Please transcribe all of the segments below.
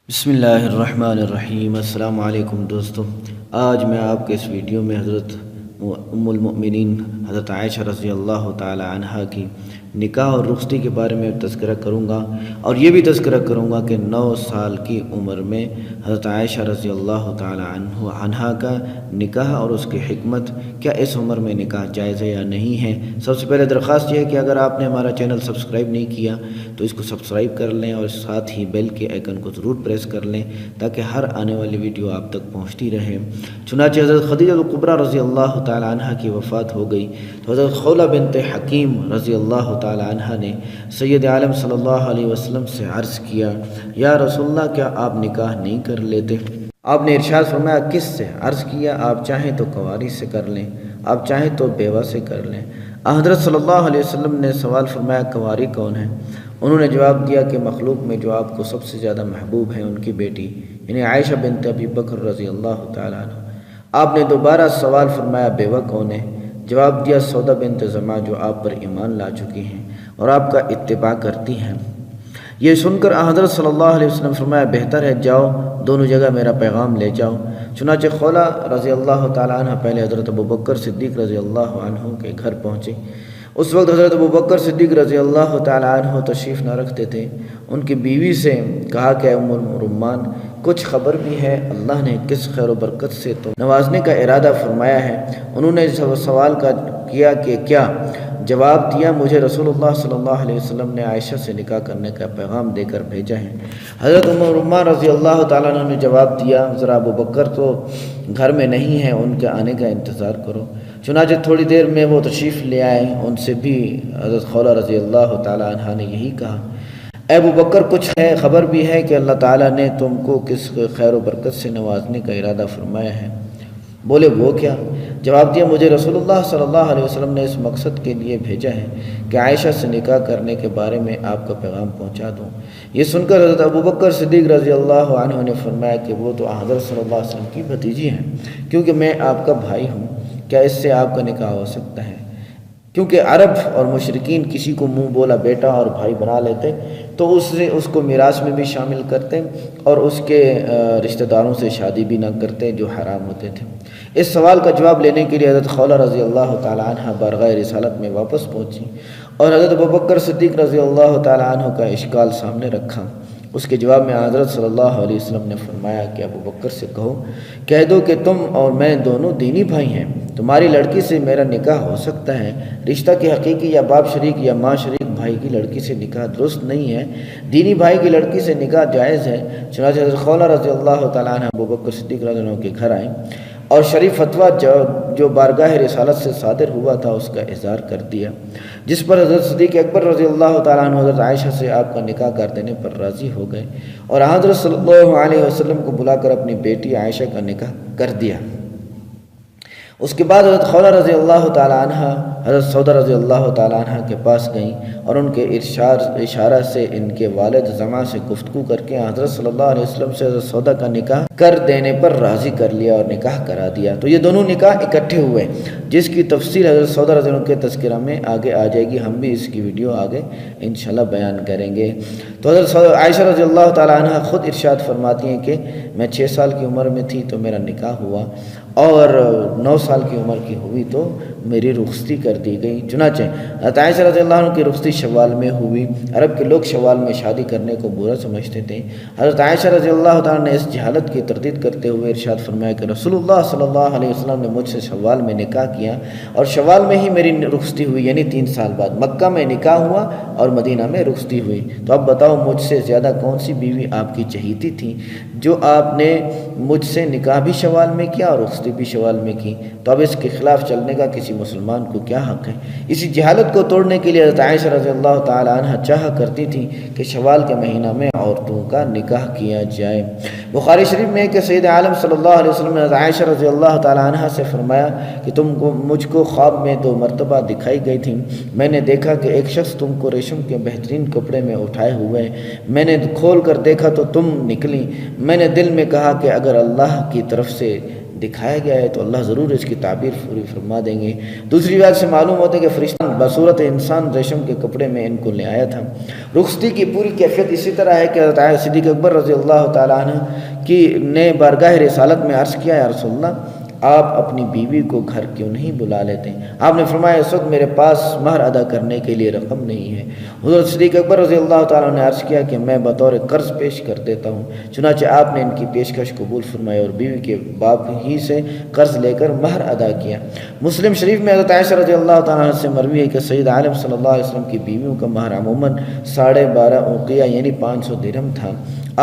بسم اللہ الرحمن الرحیم۔ السلام علیکم دوستو، آج میں آپ کے اس ویڈیو میں حضرت ام المؤمنین حضرت عائشہ رضی اللہ تعالی عنہا کی نکاح اور رخصتی کے بارے میں تذکرہ کروں گا، اور یہ بھی تذکرہ کروں گا کہ 9 سال کی عمر میں حضرت عائشہ رضی اللہ تعالی عنہا کا نکاح اور اس کی حکمت، کیا اس عمر میں نکاح جائز ہے یا نہیں ہے۔ سب سے پہلے درخواست یہ ہے کہ اگر آپ نے ہمارا چینل سبسکرائب نہیں کیا تو اس کو سبسکرائب کر لیں اور ساتھ ہی بیل کے آئیکن کو ضرور پریس کر لیں تاکہ ہر آنے والی ویڈیو آپ تک پہنچتی رہے۔ چنانچہ حضرت خدیجہ الکبریٰ رضی اللہ تعالی عنہا کی وفات ہو گئی تو حضرت خولہ بنت حکیم رضی اللہ تعالی عنہا نے سید عالم صلی اللہ علیہ وسلم سے عرض کیا، یا رسول اللہ، کیا آپ نکاح نہیں کر لیتے؟ آپ نے ارشاد فرمایا، کس سے؟ عرض کیا، آپ چاہیں تو کنواری سے کر لیں، آپ چاہیں تو بیوہ سے کر لیں۔ حضرت صلی اللہ علیہ وسلم نے سوال فرمایا، کنواری کون ہے؟ انہوں نے جواب دیا کہ مخلوق میں جو آپ کو سب سے زیادہ محبوب ہے ان کی بیٹی یعنی عائشہ بنت ابی بکر رضی اللہ تعالیٰ عنہ۔ آپ نے دوبارہ سوال فرمایا، بیوہ کون ہے؟ جواب دیا، سودا بنت زمعہ، جو آپ پر ایمان لا چکی ہیں اور آپ کا اتباع کرتی ہیں۔ یہ سن کر حضرت صلی اللہ علیہ وسلم فرمایا، بہتر ہے جاؤ، دونوں جگہ میرا پیغام لے جاؤ۔ چنانچہ خولہ رضی اللہ تعالیٰ عنہ پہلے حضرت ابوبکر صدیق رضی اللہ عنہ کے گھر پہنچے۔ اس وقت حضرت ابوبکر صدیق رضی اللہ تعالیٰ عنہ تشریف نہ رکھتے تھے۔ ان کی بیوی سے کہا کہ ام الرومان، کچھ خبر بھی ہے اللہ نے کس خیر و برکت سے تو نوازنے کا ارادہ فرمایا ہے؟ انہوں نے سوال کیا کہ کیا؟ جواب دیا، مجھے رسول اللہ صلی اللہ علیہ وسلم نے عائشہ سے نکاح کرنے کا پیغام دے کر بھیجا ہے۔ حضرت ام الرومان رضی اللہ تعالیٰ عنہ نے جواب دیا، ذرا ابوبکر تو گھر میں نہیں ہیں، ان کے آنے کا انتظار کرو۔ چنانچہ تھوڑی دیر میں وہ تشریف لے آئے۔ ان سے بھی حضرت خولہ رضی اللہ تعالیٰ عنہ نے یہی کہا، اے ابوبکر، کچھ ہے، خبر بھی ہے کہ اللہ تعالیٰ نے تم کو کس خیر و برکت سے نوازنے کا ارادہ فرمایا ہے؟ بولے، وہ کیا؟ جواب دیا، مجھے رسول اللہ صلی اللہ علیہ وسلم نے اس مقصد کے لیے بھیجا ہے کہ عائشہ سے نکاح کرنے کے بارے میں آپ کا پیغام پہنچا دوں۔ یہ سن کر حضرت ابوبکر صدیق رضی اللہ عنہ نے فرمایا کہ وہ تو حضرت صلی اللہ علیہ وسلم کی بھتیجی ہیں، کیونکہ میں آپ کا بھائی ہوں، کیا اس سے آپ کا نکاح ہو سکتا ہے؟ کیونکہ عرب اور مشرکین کسی کو منہ بولا بیٹا اور بھائی بنا لیتے تو اس کو میراث میں بھی شامل کرتے اور اس کے رشتہ داروں سے شادی بھی نہ کرتے جو حرام ہوتے تھے۔ اس سوال کا جواب لینے کے لیے حضرت خولہ رضی اللہ تعالیٰ عنہ بارگاہ رسالت میں واپس پہنچی اور حضرت ابوبکر صدیق رضی اللہ تعالیٰ عنہ کا اشکال سامنے رکھا۔ اس کے جواب میں حضرت صلی اللہ علیہ وسلم نے فرمایا کہ ابوبکر سے کہو، کہہ دو کہ تم اور میں دونوں دینی بھائی ہیں، تمہاری لڑکی سے میرا نکاح ہو سکتا ہے۔ رشتہ کے حقیقی یا باپ شریک یا ماں شریک بھائی کی لڑکی سے نکاح درست نہیں ہے، دینی بھائی کی لڑکی سے نکاح جائز ہے۔ چنانچہ حضرت خولہ رضی اللہ تعالیٰ عنہ ابوبکر صدیق رضی اللہ عنہ کے گھر آئیں اور شریف فتویٰ جو بارگاہ رسالت سے صادر ہوا تھا اس کا اظہار کر دیا، جس پر حضرت صدیق اکبر رضی اللہ تعالیٰ عنہ حضرت عائشہ سے آپ کا نکاح کر دینے پر راضی ہو گئے اور حضرت صلی اللہ علیہ وسلم کو بلا کر اپنی بیٹی عائشہ کا نکاح کر دیا۔ اس کے بعد حضرت خولہ رضی اللہ تعالیٰ عنہ حضرت سودا رضی اللہ تعالیٰ عنہ کے پاس گئیں اور ان کے اشارہ سے ان کے والد زمعہ سے گفتگو کر کے حضرت صلی اللہ علیہ وسلم سے حضرت سودا کا نکاح کر دینے پر راضی کر لیا اور نکاح کرا دیا۔ تو یہ دونوں نکاح اکٹھے ہوئے، جس کی تفصیل حضرت سودا رضی اللہ عنہ کے تذکرہ میں آگے آ جائے گی، ہم بھی اس کی ویڈیو آگے انشاءاللہ بیان کریں گے۔ تو حضرت عائشہ رضی اللہ تعالیٰ عنہ خود ارشاد فرماتی ہیں کہ میں 6 سال کی عمر میں تھی تو میرا نکاح ہوا اور 9 سال کی عمر کی ہوئی تو میری رخصتی کر دی گئی۔ چنانچہ حضرت عائشہ رضی اللہ عنہ کی رخصتی شوال میں ہوئی۔ عرب کے لوگ شوال میں شادی کرنے کو برا سمجھتے تھے۔ حضرت عائشہ رضی اللہ تعالیٰ نے اس جہالت کی تردید کرتے ہوئے ارشاد فرمایا کہ رسول اللہ صلی اللہ علیہ وسلم نے مجھ سے شوال میں نکاح کیا اور شوال میں ہی میری رخصتی ہوئی، یعنی 3 سال بعد مکہ میں نکاح ہوا اور مدینہ میں رخصتی ہوئی۔ تو اب بتاؤ، مجھ سے زیادہ کون سی بیوی آپ کی چہیتی تھی جو آپ نے مجھ سے نکاح بھی شوال میں کیا اور رخصتی بھی شوال میں کی؟ تو اب اس کے خلاف چلنے کا کسی مسلمان کو کیا حق ہے؟ اسی جہالت کو توڑنے کے لیے حضرت عائشہ رضی اللہ تعالی عنہ چاہا کرتی تھی کہ شوال کے مہینہ میں عورتوں کا نکاح کیا جائے۔ بخاری شریف میں کہ سید عالم صلی اللہ علیہ وسلم نے حضرت عائشہ رضی اللہ تعالی عنہ سے فرمایا کہ مجھ کو خواب میں 2 مرتبہ دکھائی گئی تھی، میں نے دیکھا کہ ایک شخص تم کو ریشم کے بہترین کپڑے میں اٹھائے ہوئے، میں نے کھول کر دیکھا تو تم نکلی، میں نے دل میں کہا کہ اگر اللہ کی طرف سے دکھایا گیا ہے تو اللہ ضرور اس کی تعبیر پوری فرما دیں گے۔ دوسری بات سے معلوم ہوتا ہے کہ فرشتہ بصورت انسان ریشم کے کپڑے میں ان کو لے آیا تھا۔ رخصتی کی پوری کیفیت اسی طرح ہے کہ حضرت صدیق اکبر رضی اللہ تعالیٰ عنہ کی نے بارگاہ رسالت میں عرض کیا، یا رسول اللہ آپ اپنی بیوی کو گھر کیوں نہیں بلا لیتے؟ آپ نے فرمایا اس وقت میرے پاس مہر ادا کرنے کے لیے رقم نہیں ہے۔ حضرت صدیق اکبر رضی اللہ تعالیٰ نے عرض کیا کہ میں بطور قرض پیش کر دیتا ہوں۔ چنانچہ آپ نے ان کی پیشکش قبول فرمائی اور بیوی کے باپ ہی سے قرض لے کر مہر ادا کیا۔ مسلم شریف میں حضرت عائشہ رضی اللہ تعالیٰ سے مروی ہے کہ سید عالم صلی اللہ علیہ وسلم کی بیویوں کا مہر عموماً 12.5 اوقیہ یعنی 500 درہم تھا۔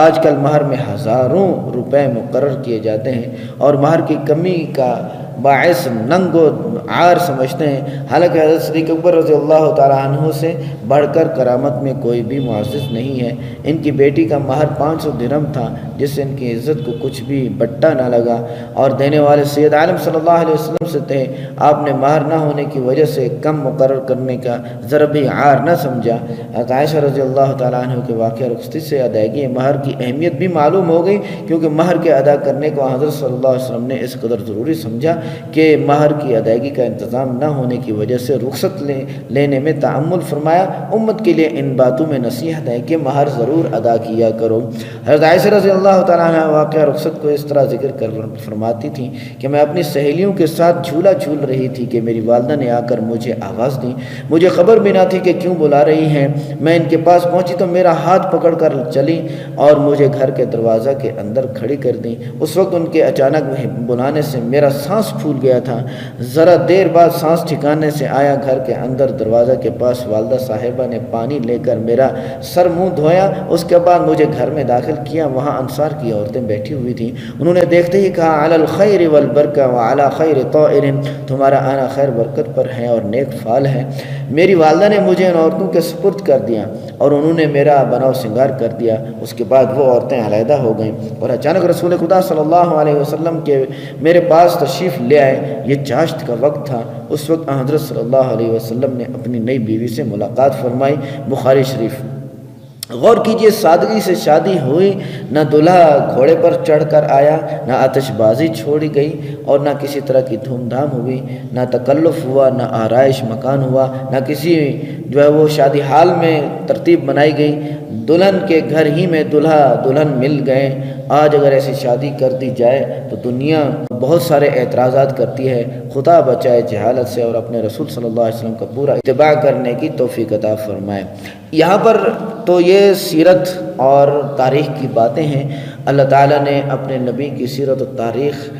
آج کل مہر میں ہزاروں روپے مقرر کیے جاتے ہیں اور مہر کی کمی کا باعث ننگ و عار سمجھتے ہیں، حالانکہ حضرت صدیق اکبر رضی اللہ تعالیٰ عنہ سے بڑھ کر کرامت میں کوئی بھی معزز نہیں ہے۔ ان کی بیٹی کا مہر 500 درہم تھا جس سے ان کی عزت کو کچھ بھی بٹا نہ لگا، اور دینے والے سید عالم صلی اللہ علیہ وسلم سے تھے۔ آپ نے مہر نہ ہونے کی وجہ سے کم مقرر کرنے کا ذرا بھی عار نہ سمجھا۔ حضرت عائشہ رضی اللہ تعالیٰ عنہ کے واقعہ رخصتی سے ادائیگی مہر کی اہمیت بھی معلوم ہو گئی، کیونکہ مہر کے ادا کرنے کو حضرت صلی اللہ علیہ وسلم نے اس قدر ضروری سمجھا کہ مہر کی ادائیگی کا انتظام نہ ہونے کی وجہ سے رخصت لینے میں تعمل فرمایا۔ امت کے لیے ان باتوں میں نصیحت ہے کہ مہر ضرور ادا کیا کرو۔ حضرت عائشہ رضی اللہ تعالیٰ عنہ واقعہ رخصت کو اس طرح ذکر کر فرماتی تھیں کہ میں اپنی سہیلیوں کے ساتھ جھولا جھول رہی تھی کہ میری والدہ نے آ کر مجھے آواز دی۔ مجھے خبر بھی نہ تھی کہ کیوں بلا رہی ہیں۔ میں ان کے پاس پہنچی تو میرا ہاتھ پکڑ کر چلی اور مجھے گھر کے دروازہ کے اندر کھڑی کر دی۔ اس وقت ان کے اچانک بلانے سے میرا سانس پھول گیا تھا۔ ذرا دیر بعد سانس ٹھکانے سے آیا، گھر کے اندر دروازہ کے پاس والدہ صاحبہ نے پانی لے کر میرا سر منہ دھویا، اس کے بعد مجھے گھر میں داخل کیا۔ وہاں انصار کی عورتیں بیٹھی ہوئی تھیں۔ انہوں نے دیکھتے ہی کہا، علی الخیر والبرکہ وعلی خیر طائر، تمہارا آنا خیر برکت پر ہے اور نیک فال ہے۔ میری والدہ نے مجھے ان عورتوں کے سپرد کر دیا اور انہوں نے میرا بناؤ سنگار کر دیا۔ اس کے بعد وہ عورتیں علیحدہ ہو گئیں اور اچانک رسول خدا صلی اللہ علیہ وسلم کے میرے پاس تشریف لے آئے۔ یہ چاشت کا وقت تھا۔ اس وقت حضرت صلی اللہ علیہ وسلم نے اپنی نئی بیوی سے ملاقات فرمائی۔ بخاری شریف۔ غور کیجئے، سادگی سے شادی ہوئی، نہ دلہا گھوڑے پر چڑھ کر آیا، نہ آتش بازی چھوڑی گئی اور نہ کسی طرح کی دھوم دھام ہوئی، نہ تکلف ہوا، نہ آرائش مکان ہوا، نہ کسی وہ شادی حال میں ترتیب بنائی گئی۔ دلہن کے گھر ہی میں دلہا دلہن مل گئے۔ آج اگر ایسی شادی کر دی جائے تو دنیا بہت سارے اعتراضات کرتی ہے۔ خدا بچائے جہالت سے اور اپنے رسول صلی اللہ علیہ وسلم کا پورا اتباع کرنے کی توفیق عطا فرمائے۔ یہاں پر تو یہ سیرت اور تاریخ کی باتیں ہیں۔ اللہ تعالیٰ نے اپنے نبی کی سیرت و تاریخ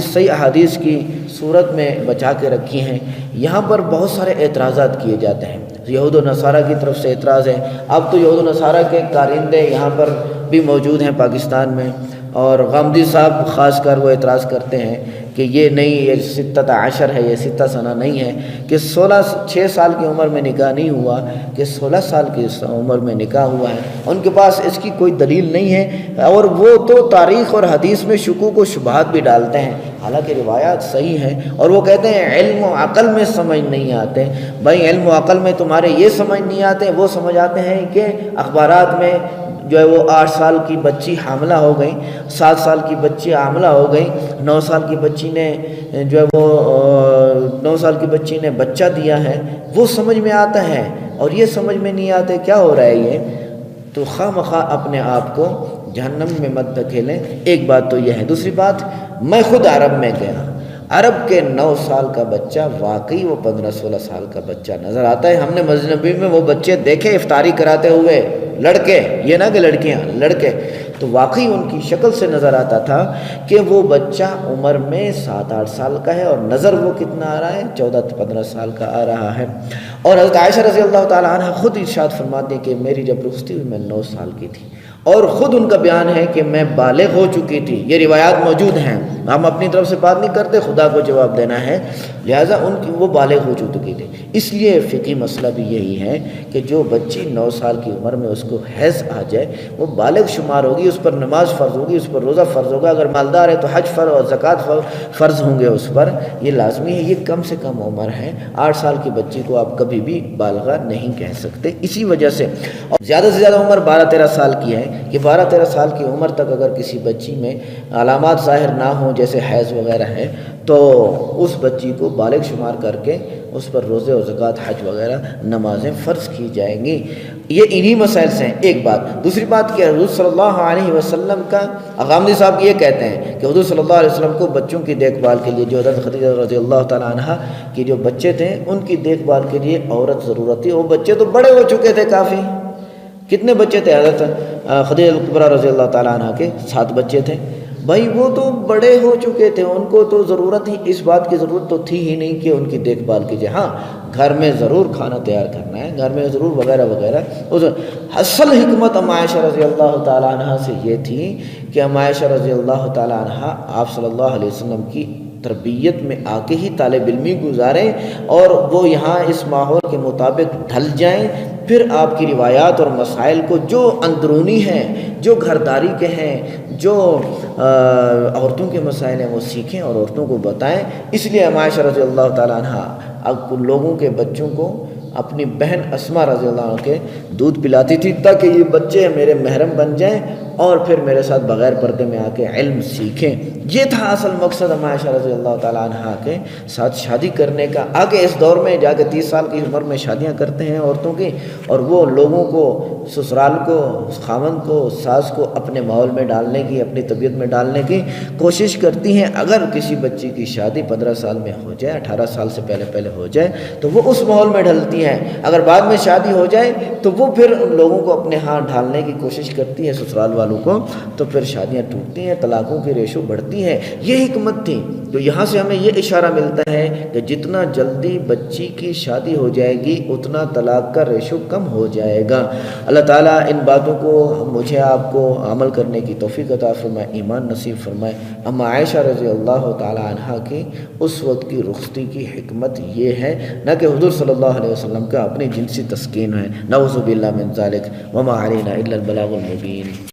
صحیح احادیث کی صورت میں بچا کے رکھی ہیں۔ یہاں پر بہت سارے اعتراضات کیے جاتے ہیں۔ یہود و نصارہ کی طرف سے اعتراض ہے۔ اب تو یہود و نصارہ کے کارندے یہاں پر بھی موجود ہیں پاکستان میں، اور غامدی صاحب خاص کر وہ اعتراض کرتے ہیں کہ یہ نہیں، یہ 16 ہے، یہ 6 سنہ نہیں ہے، کہ 6 سال کی عمر میں نکاح نہیں ہوا، کہ 16 سال کی عمر میں نکاح ہوا ہے۔ ان کے پاس اس کی کوئی دلیل نہیں ہے، اور وہ تو تاریخ اور حدیث میں شکوک و شبہات بھی ڈالتے ہیں، حالانکہ روایات صحیح ہیں۔ اور وہ کہتے ہیں علم و عقل میں سمجھ نہیں آتے۔ بھائی علم و عقل میں تمہارے یہ سمجھ نہیں آتے، وہ سمجھ آتے ہیں کہ اخبارات میں جو ہے وہ 8 سال کی بچی حاملہ ہو گئی، 7 سال کی بچی حاملہ ہو گئی، 9 سال کی بچی نے جو ہے وہ 9 سال کی بچی نے بچہ دیا ہے، وہ سمجھ میں آتا ہے، اور یہ سمجھ میں نہیں آتے کیا ہو رہا ہے یہ۔ تو خواہ مخواہ اپنے آپ کو جہنم میں مت دھکیلیں۔ ایک بات تو یہ ہے۔ دوسری بات، میں خود عرب میں گیا، عرب کے 9 سال کا بچہ واقعی وہ 15-16 سال کا بچہ نظر آتا ہے۔ ہم نے مسجد نبوی میں وہ بچے دیکھے افطاری کراتے ہوئے، لڑکے، یہ نہ کہ لڑکیاں، لڑکے، تو واقعی ان کی شکل سے نظر آتا تھا کہ وہ بچہ عمر میں 7-8 سال کا ہے، اور نظر وہ کتنا آ رہا ہے، 14-15 سال کا آ رہا ہے۔ اور حضرت عائشہ رضی اللہ تعالیٰ عنہ خود ارشاد فرماتی ہیں کہ میری جب رخصتی ہوئی میں 9 سال کی تھی، اور خود ان کا بیان ہے کہ میں بالغ ہو چکی تھی۔ یہ روایات موجود ہیں، ہم اپنی طرف سے بات نہیں کرتے، خدا کو جواب دینا ہے، لہٰذا وہ بالغ ہو چکی تھے۔ اس لیے فقہی مسئلہ بھی یہی ہے کہ جو بچی 9 سال کی عمر میں اس کو حیض آ جائے وہ بالغ شمار ہوگی، اس پر نماز فرض ہوگی، اس پر روزہ فرض ہوگا، اگر مالدار ہے تو حج فرض اور زکوٰۃ فرض ہوں گے اس پر، یہ لازمی ہے۔ یہ کم سے کم عمر ہے، 8 سال کی بچی کو آپ کبھی بھی بالغہ نہیں کہہ سکتے۔ اسی وجہ سے اور زیادہ سے زیادہ عمر 12-13 سال کی ہے کہ 12-13 سال کی عمر تک اگر کسی بچی میں علامات ظاہر نہ ہوں جیسے حیض وغیرہ ہے تو اس بچی کو بالغ شمار کر کے اس پر روزے اور زکوٰۃ حج وغیرہ نمازیں فرض کی جائیں گی۔ یہ انہی مسائل سے ہیں، ایک بات۔ دوسری بات کہ حضور صلی اللہ علیہ وسلم کا غامدی صاحب یہ کہتے ہیں کہ حضور صلی اللہ علیہ وسلم کو بچوں کی دیکھ بھال کے لیے، جو حضرت خدیجہ رضی اللہ تعالیٰ عنہ کی جو بچے تھے ان کی دیکھ بھال کے لیے عورت ضرورت تھی۔ وہ بچے تو بڑے ہو چکے تھے کافی۔ کتنے بچے تھے حضرت خدیجہ کبریٰ رضی اللہ تعالیٰ عنہ کے؟ 7 بچے تھے۔ بھائی وہ تو بڑے ہو چکے تھے، ان کو تو ضرورت ہی اس بات کی ضرورت تو تھی ہی نہیں کہ ان کی دیکھ بھال کیجیے۔ ہاں گھر میں ضرور کھانا تیار کرنا ہے، گھر میں ضرور وغیرہ وغیرہ۔ اصل حکمت ام عائشہ رضی اللہ تعالیٰ عنہ سے یہ تھی کہ ام عائشہ رضی اللہ تعالیٰ عنہ آپ صلی اللہ علیہ وسلم کی تربیت میں آ کے ہی طالب علمی گزاریں اور وہ یہاں اس ماحول کے مطابق ڈھل جائیں، پھر آپ کی روایات اور مسائل کو جو اندرونی ہیں، جو گھرداری کے ہیں، جو عورتوں کے مسائل ہیں وہ سیکھیں اور عورتوں کو بتائیں۔ اس لیے عائشہ رضی اللہ تعالیٰ عنہ اب لوگوں کے بچوں کو اپنی بہن اسماء رضی اللہ عنہ کے دودھ پلاتی تھی تاکہ یہ بچے میرے محرم بن جائیں اور پھر میرے ساتھ بغیر پردے میں آ کے علم سیکھیں۔ یہ تھا اصل مقصد عائشہ رضی اللہ تعالیٰ عنہ کے ساتھ شادی کرنے کا۔ آگے اس دور میں جا کے 30 سال کی عمر میں شادیاں کرتے ہیں عورتوں کی، اور وہ لوگوں کو، سسرال کو، خاوند کو، ساس کو اپنے ماحول میں ڈالنے کی، اپنی طبیعت میں ڈالنے کی کوشش کرتی ہیں۔ اگر کسی بچی کی شادی 15 سال میں ہو جائے، 18 سال سے پہلے ہو جائے تو وہ اس ماحول میں ڈھلتی ہیں۔ اگر بعد میں شادی ہو جائے تو وہ پھر ان لوگوں کو اپنے ہاں ڈھالنے کی کوشش کرتی ہے، سسرال والوں کو، تو پھر شادیاں ٹوٹتی ہیں، طلاقوں کی ریشو بڑھتی ہے۔ یہ حکمت تھی۔ تو یہاں سے ہمیں یہ اشارہ ملتا ہے کہ جتنا جلدی بچی کی شادی ہو جائے گی اتنا طلاق کا ریشو کم ہو جائے گا۔ اللہ تعالیٰ ان باتوں کو مجھے آپ کو عمل کرنے کی توفیق عطا فرمائے، ایمان نصیب فرمائے۔ اما عائشہ رضی اللہ تعالیٰ عنہ کی اس وقت کی رخصتی کی حکمت یہ ہے، نہ کہ حضور صلی اللہ علیہ وسلم کا اپنی جنسی تسکین ہے۔ نعوذ باللہ من ذالک، وما علینا الا البلاغ المبین۔